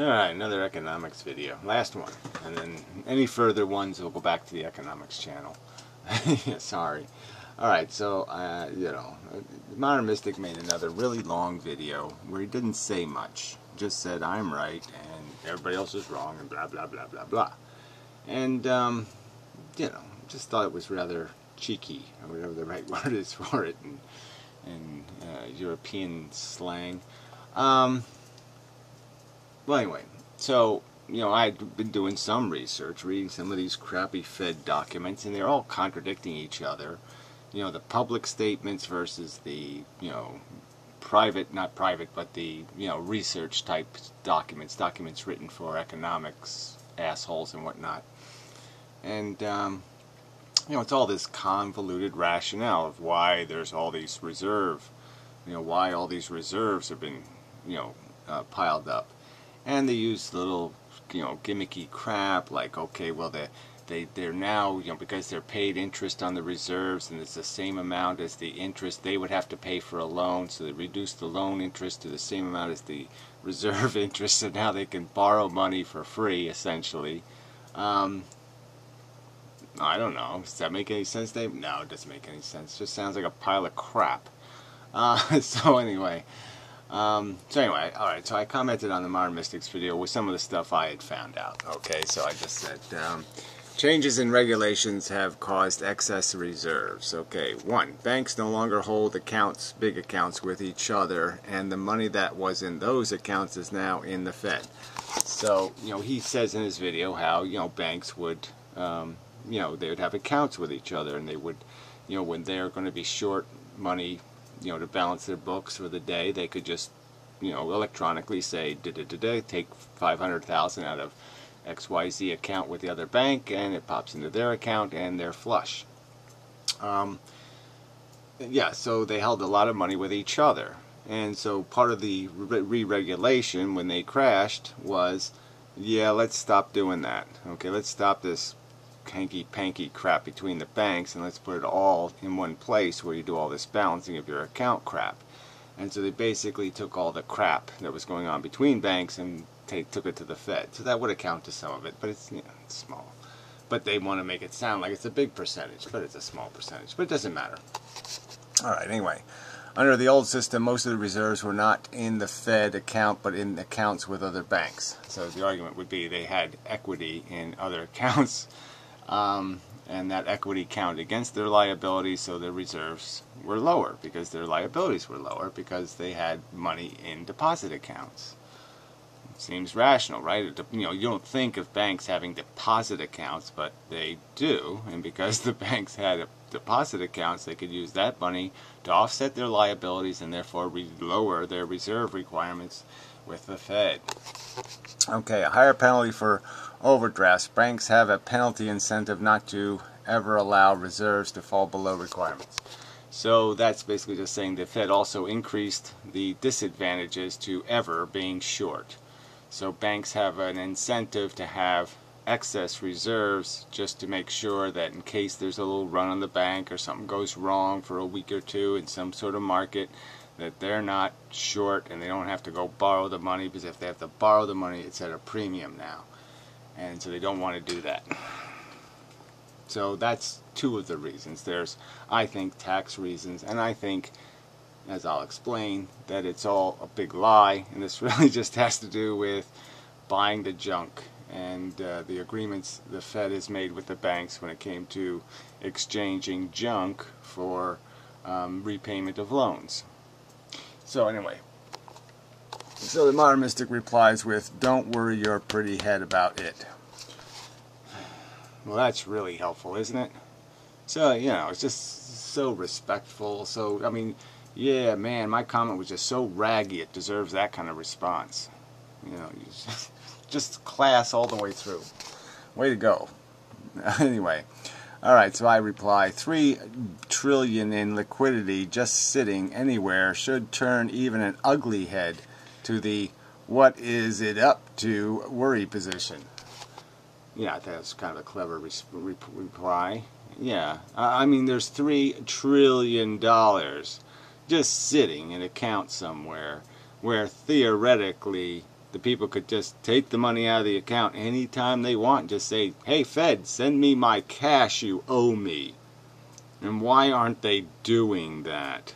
Alright, another economics video. Last one. And then any further ones will go back to the economics channel. Sorry. Alright, so, Modern Mystic made another really long video where he didn't say much. Just said, I'm right, and everybody else is wrong, and blah, blah, blah, blah, blah. And, just thought it was rather cheeky, or whatever the right word is for it in European slang. Well, anyway, so, I'd been doing some research, reading some of these crappy Fed documents, and they're all contradicting each other. The public statements versus the, private, not private, but the, research type documents written for economics assholes and whatnot. And, it's all this convoluted rationale of why there's all these why all these reserves have been, piled up. And they use little, gimmicky crap like, okay, well, they're now, because they're paid interest on the reserves and it's the same amount as the interest they would have to pay for a loan, so they reduce the loan interest to the same amount as the reserve interest, so now they can borrow money for free, essentially. I don't know. Does that make any sense, Dave? No, it doesn't make any sense. It just sounds like a pile of crap. So anyway, alright, so I commented on the Modern Mystics video with some of the stuff I had found out. Okay, so I just said, changes in regulations have caused excess reserves. Okay, 1, banks no longer hold accounts, big accounts with each other, and the money that was in those accounts is now in the Fed. So, he says in his video how, banks would, they would have accounts with each other, and they would, when they're going to be short money, to balance their books for the day, they could just, electronically say, take 500,000 out of XYZ account with the other bank, and it pops into their account, and they're flush. Yeah, so they held a lot of money with each other. And so part of the re-regulation when they crashed was, yeah, let's stop doing that. Okay, let's stop this hanky-panky crap between the banks, and let's put it all in one place where you do all this balancing of your account crap. And so they basically took all the crap that was going on between banks and took it to the Fed. So that would account to some of it, but it's, it's small. But they want to make it sound like it's a big percentage, but it's a small percentage. But it doesn't matter. Alright, anyway. Under the old system, most of the reserves were not in the Fed account, but in accounts with other banks. So the argument would be they had equity in other accounts, and that equity counted against their liabilities, so their reserves were lower because their liabilities were lower because they had money in deposit accounts. Seems rational, right? You don't think of banks having deposit accounts, but they do, and because the banks had deposit accounts, they could use that money to offset their liabilities and therefore lower their reserve requirements with the Fed. Okay, a higher penalty for overdrafts. Banks have a penalty incentive not to ever allow reserves to fall below requirements. So that's basically just saying the Fed also increased the disadvantages to ever being short. So banks have an incentive to have excess reserves just to make sure that in case there's a little run on the bank or something goes wrong for a week or two in some sort of market, that they're not short and they don't have to go borrow the money, because if they have to borrow the money, it's at a premium now. And so they don't want to do that. So that's two of the reasons. There's, I think, tax reasons, and I think, as I'll explain, that it's all a big lie, and this really just has to do with buying the junk and the agreements the Fed has made with the banks when it came to exchanging junk for repayment of loans. So anyway, so the Modern Mystic replies with, don't worry your pretty head about it. Well, that's really helpful, isn't it? So, it's just so respectful. So, I mean, yeah, man, my comment was just so raggy, it deserves that kind of response. Just class all the way through. Way to go. Anyway, alright, so I reply, 3 trillion in liquidity just sitting anywhere should turn even an ugly head to the what is it up to worry position. Yeah, I think that's kind of a clever reply. Yeah, I mean, there's $3 trillion just sitting in an account somewhere where theoretically the people could just take the money out of the account anytime they want. Just say, hey Fed, send me my cash you owe me. And why aren't they doing that?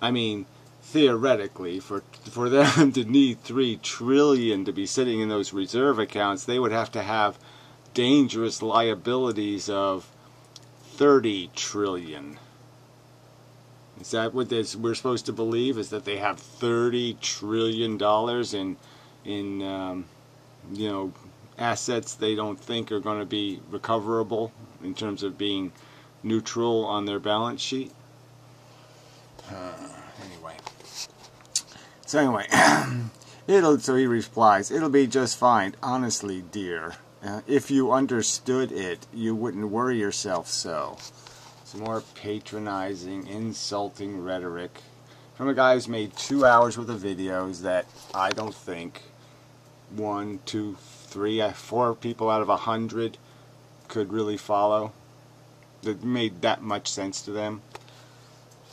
I mean, theoretically, for them to need $3 trillion to be sitting in those reserve accounts, they would have to have dangerous liabilities of $30 trillion. Is that what we're supposed to believe? Is that they have $30 trillion in you know, assets they don't think are going to be recoverable in terms of being neutral on their balance sheet? Anyway, so he replies, it'll be just fine. Honestly, dear, if you understood it, you wouldn't worry yourself so. Some more patronizing, insulting rhetoric from a guy who's made 2 hours worth of videos that I don't think 1, 2, 3, 4 people out of 100 could really follow. That made that much sense to them.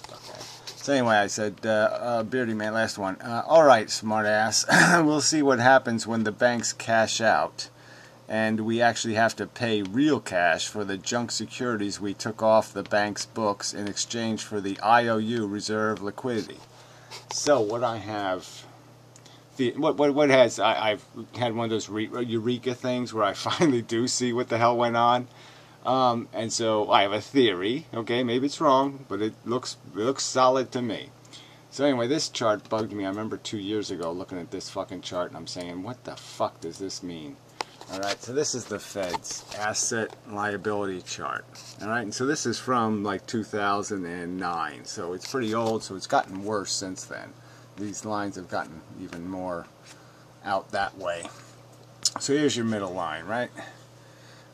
Okay. So anyway, I said, Beardy Man, last one. Alright, smartass. We'll see what happens when the banks cash out. And we actually have to pay real cash for the junk securities we took off the bank's books in exchange for the IOU reserve liquidity. So what I have, I've had one of those eureka things where I finally do see what the hell went on, and so I have a theory. Okay, maybe it's wrong, but it looks solid to me. So anyway, this chart bugged me. I remember 2 years ago looking at this fucking chart and I'm saying, what the fuck does this mean? Alright, so this is the Fed's asset liability chart. Alright, and so this is from like 2009, so it's pretty old, so it's gotten worse since then. These lines have gotten even more out that way. So here's your middle line, right?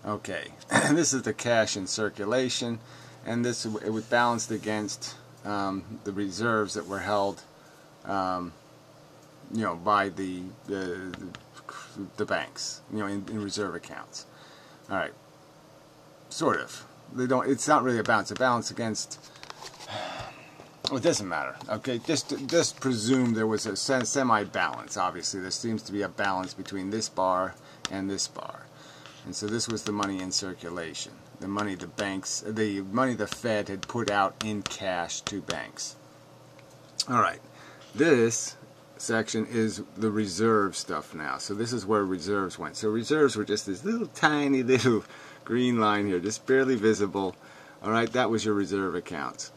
Okay, this is the cash in circulation, and it was balanced against the reserves that were held, you know, by the banks, you know, in reserve accounts. All right, sort of. They don't. It's not really a balance. A balance against. Well, it doesn't matter. Okay, just presume there was a semi-balance. Obviously, there seems to be a balance between this bar and this bar, and so this was the money in circulation. The money the Fed had put out in cash to banks. All right, this section is the reserve stuff now. So this is where reserves went. So reserves were just this little tiny little green line here, just barely visible. All right, that was your reserve accounts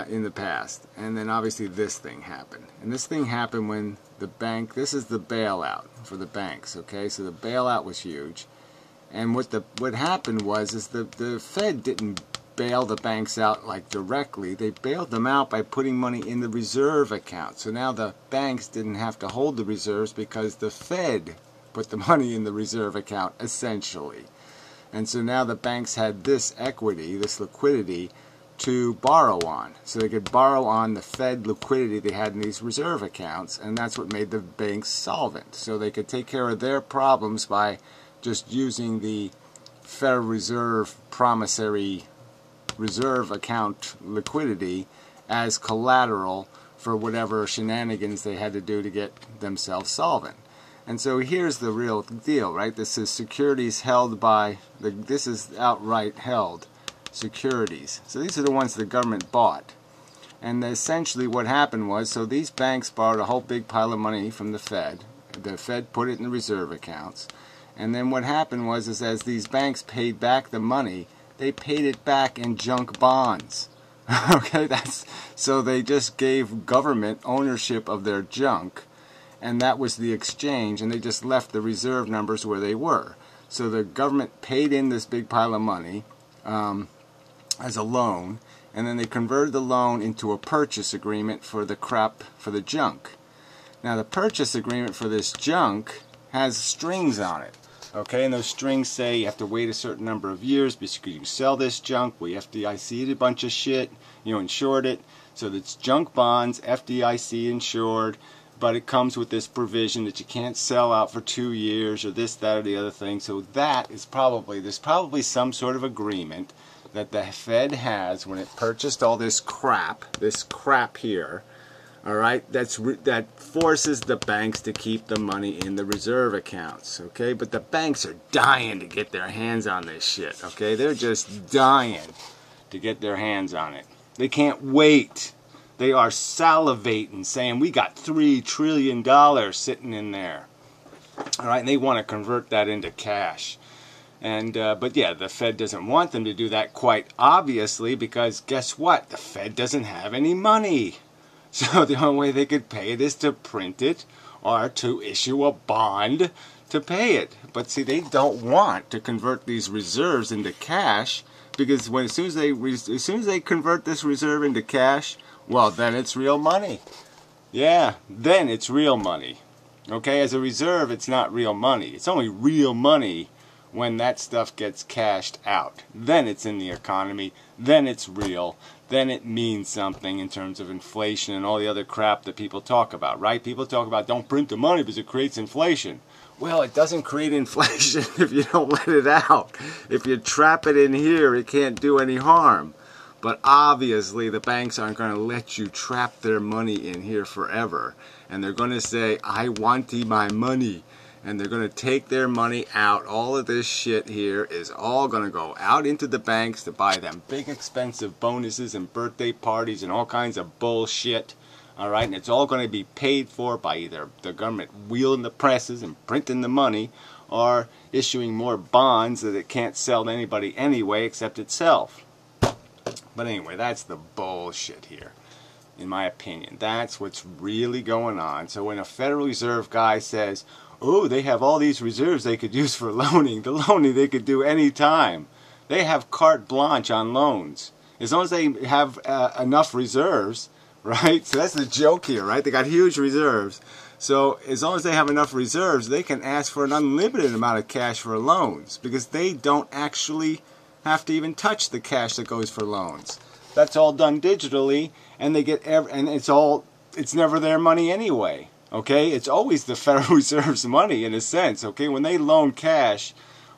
in the past. And then obviously this thing happened. And this thing happened when the bank, this is the bailout for the banks, okay? So the bailout was huge. And what happened was the Fed didn't bail the banks out like directly. They bailed them out by putting money in the reserve account. So now the banks didn't have to hold the reserves because the Fed put the money in the reserve account, essentially. And so now the banks had this equity, this liquidity, to borrow on. So they could borrow on the Fed liquidity they had in these reserve accounts, and that's what made the banks solvent. So they could take care of their problems by just using the Federal Reserve promissory reserve account liquidity as collateral for whatever shenanigans they had to do to get themselves solvent. And so here's the real deal, right? This is securities held by, this is outright held securities. So these are the ones the government bought. And essentially what happened was, so these banks borrowed a whole big pile of money from the Fed. The Fed put it in reserve accounts. And then what happened was, is as these banks paid back the money, they paid it back in junk bonds. Okay, so they just gave government ownership of their junk, and that was the exchange, and they just left the reserve numbers where they were. So the government paid in this big pile of money as a loan, and then they converted the loan into a purchase agreement for the junk. Now the purchase agreement for this junk has strings on it. Okay, and those strings say you have to wait a certain number of years because you can sell this junk. We FDIC'd a bunch of shit, you know, insured it. So it's junk bonds, FDIC insured, but it comes with this provision that you can't sell out for 2 years or this, that, or the other thing. So that is there's probably some sort of agreement that the Fed has when it purchased all this crap here. All right, that forces the banks to keep the money in the reserve accounts, okay? But the banks are dying to get their hands on this shit, okay? They're just dying to get their hands on it. They can't wait. They are salivating, saying we got $3 trillion sitting in there. All right, and they want to convert that into cash. And but yeah, the Fed doesn't want them to do that, quite obviously, because guess what? The Fed doesn't have any money. So the only way they could pay it is to print it or to issue a bond to pay it. But see, they don't want to convert these reserves into cash, because as soon as they convert this reserve into cash, well, then it's real money. Yeah, then it's real money. Okay, as a reserve, it's not real money. It's only real money when that stuff gets cashed out. Then it's in the economy. Then it's real. Then it means something in terms of inflation and all the other crap that people talk about, right? People talk about don't print the money because it creates inflation. Well, it doesn't create inflation if you don't let it out. If you trap it in here, it can't do any harm. But obviously, the banks aren't going to let you trap their money in here forever. And they're going to say, I want my money. And they're going to take their money out. All of this shit here is all going to go out into the banks to buy them big expensive bonuses and birthday parties and all kinds of bullshit. All right, and it's all going to be paid for by either the government wheeling the presses and printing the money, or issuing more bonds that it can't sell to anybody anyway except itself. But anyway, that's the bullshit here, in my opinion. That's what's really going on. So when a Federal Reserve guy says, oh, they have all these reserves they could use for loaning. The loaning they could do any time. They have carte blanche on loans. As long as they have enough reserves, right? So that's the joke here, right? They got huge reserves. So as long as they have enough reserves, they can ask for an unlimited amount of cash for loans, because they don't actually have to even touch the cash that goes for loans. That's all done digitally, and they get and it's never their money anyway. Okay, it's always the Federal Reserve's money in a sense. Okay, when they loan cash,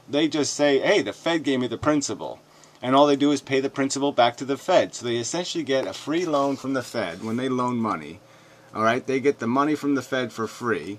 they just say, hey, the Fed gave me the principal. And all they do is pay the principal back to the Fed. So they essentially get a free loan from the Fed when they loan money. All right, they get the money from the Fed for free.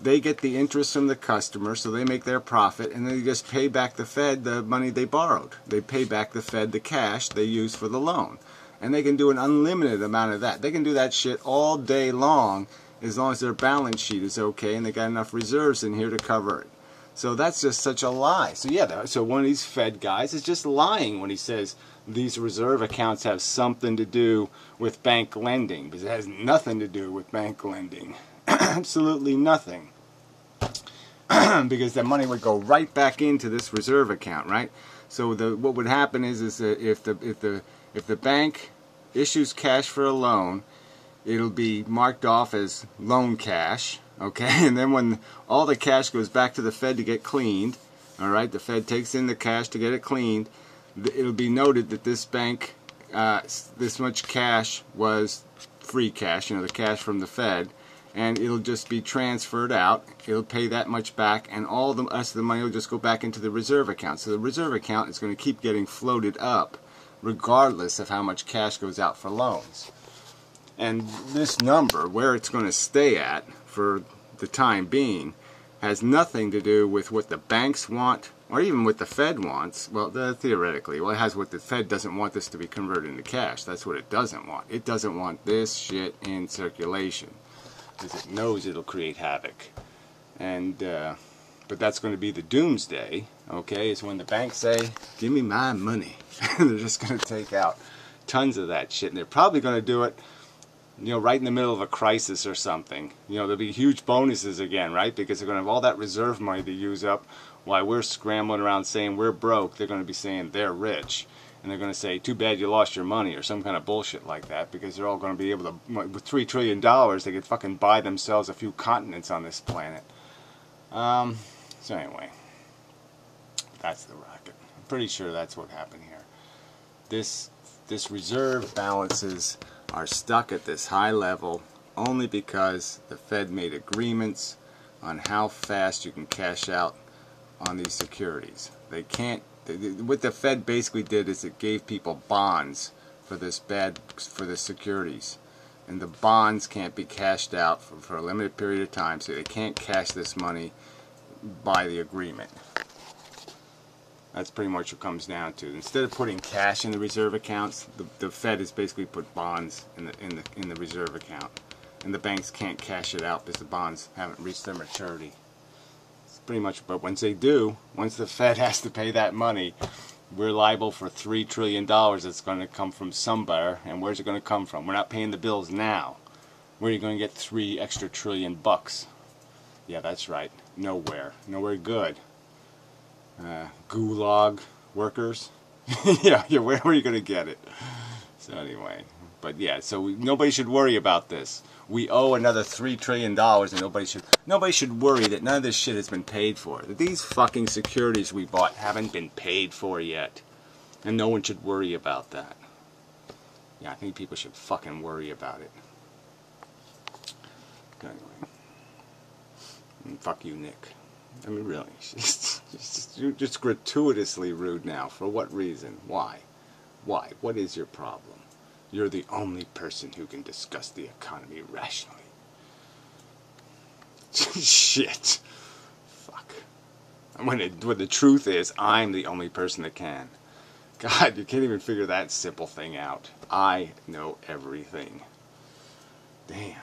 They get the interest from the customer, so they make their profit, and they just pay back the Fed the money they borrowed. They pay back the Fed the cash they used for the loan. And they can do an unlimited amount of that. They can do that shit all day long, as long as their balance sheet is okay and they got enough reserves in here to cover it. So that's just such a lie. So yeah, so one of these Fed guys is just lying when he says these reserve accounts have something to do with bank lending, because it has nothing to do with bank lending. Absolutely nothing. Because the money would go right back into this reserve account, right? So what would happen is if the bank issues cash for a loan, it'll be marked off as loan cash, okay? And then when all the cash goes back to the Fed to get cleaned, all right, the Fed takes in the cash to get it cleaned, it'll be noted that this bank, this much cash was free cash, the cash from the Fed, and it'll just be transferred out. It'll pay that much back, and all the rest of the money will just go back into the reserve account. So the reserve account is going to keep getting floated up, regardless of how much cash goes out for loans. And this number, where it's going to stay at for the time being, has nothing to do with what the banks want, or even what the Fed wants. Well, theoretically, it has what the Fed doesn't want this to be converted into cash. That's what it doesn't want. It doesn't want this shit in circulation, because it knows it'll create havoc. And but that's going to be the doomsday, okay, is when the banks say, give me my money. They're just going to take out tons of that shit, and they're probably going to do it right in the middle of a crisis or something. There'll be huge bonuses again, right? Because they're going to have all that reserve money to use up while we're scrambling around saying we're broke. They're going to be saying they're rich. And they're going to say, too bad you lost your money, or some kind of bullshit like that, because they're all going to be able to, with $3 trillion, they could fucking buy themselves a few continents on this planet. So anyway, that's the racket. I'm pretty sure that's what happened here. This reserve balances are stuck at this high level only because the Fed made agreements on how fast you can cash out on these securities. They can't. What the Fed basically did is it gave people bonds for this securities. and the bonds can't be cashed out for a limited period of time, so they can't cash this money by the agreement. That's pretty much what it comes down to. Instead of putting cash in the reserve accounts, the Fed has basically put bonds in the reserve account, and the banks can't cash it out because the bonds haven't reached their maturity. It's pretty much. But once they do, once the Fed has to pay that money, we're liable for $3 trillion that's going to come from somewhere. And where's it going to come from? We're not paying the bills now. Where are you going to get $3 extra trillion? Yeah, that's right. Nowhere. Nowhere good. Gulag workers. Yeah, where are you going to get it? So anyway, but yeah, so nobody should worry about this. We owe another $3 trillion, and nobody should worry that none of this shit has been paid for. That these fucking securities we bought haven't been paid for yet, and no one should worry about that. Yeah, I think people should fucking worry about it. Anyway, and fuck you, Nick. I mean, really, you're just gratuitously rude now. For what reason? Why? Why? What is your problem? You're the only person who can discuss the economy rationally. Shit. Fuck. When the truth is, I'm the only person that can. God, you can't even figure that simple thing out. I know everything. Damn.